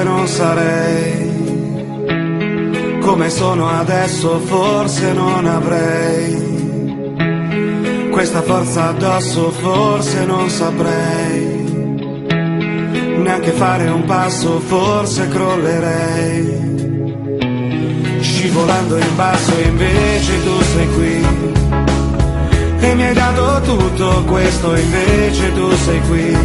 forse non sarei come sono adesso, forse non avrei questa forza addosso, forse non saprei neanche fare un passo, forse crollerei, scivolando in basso, invece tu sei qui e mi hai dato tutto questo, invece tu sei qui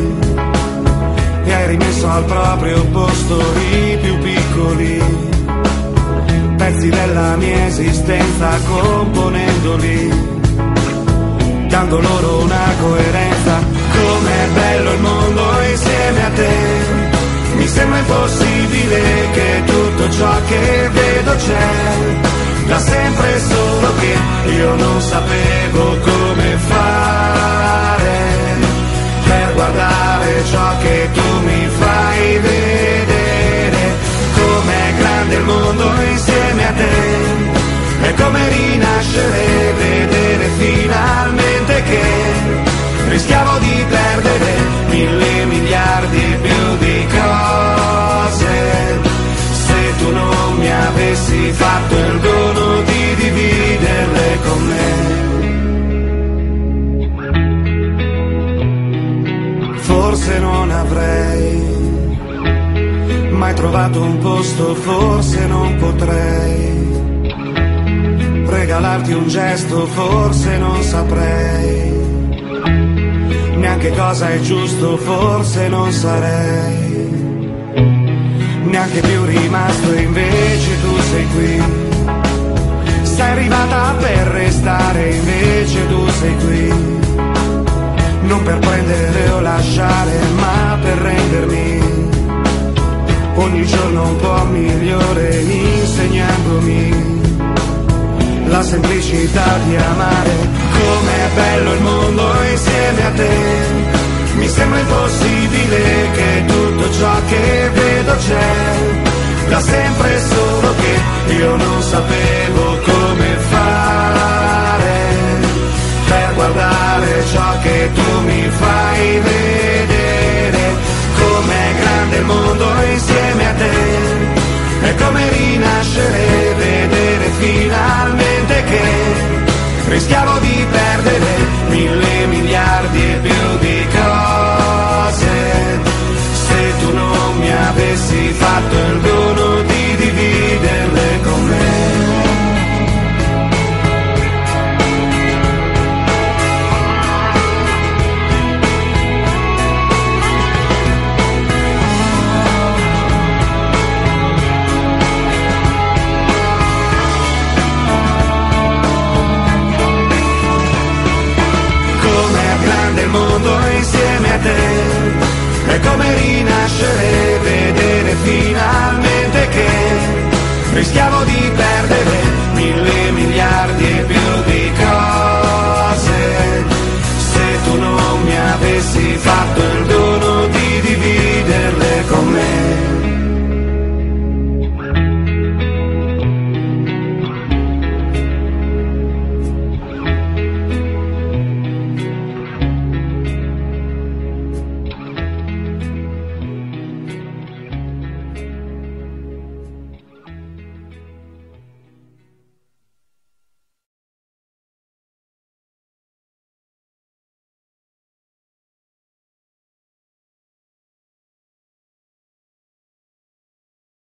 e hai rimesso al proprio posto i più piccoli pezzi della mia esistenza, componendoli, dando loro una coerenza. Com'è bello il mondo insieme a te, mi sembra impossibile che tutto ciò che vedo c'è da sempre, solo che io non sapevo come fare per guardare ciò che tu mi fai vedere. Com'è grande il mondo insieme a te, è come rinascere, vedere finalmente che rischiavo di perdere 1000 miliardi più di cose se tu non mi avessi fatto il dono di dividerle con me. Forse non avrei mai trovato un posto, forse non potrei regalarti un gesto, forse non saprei neanche cosa è giusto, forse non sarei neanche più rimasto, invece tu sei qui, sei arrivata per restare, invece tu sei qui, non per prendere o lasciare, ma per rendermi ogni giorno un po' migliore, insegnandomi la semplicità di amare. Com'è bello il mondo insieme a te, mi sembra impossibile che tutto ciò che vedo c'è da sempre, solo che io non sapevo come fare per guardare ciò che tu mi fai vedere. Com'è grande il mondo insieme a te, è come rinascere, vedere finalmente che rischiavo di perdere 1000 miliardi e più di cose se tu non mi avessi fatto il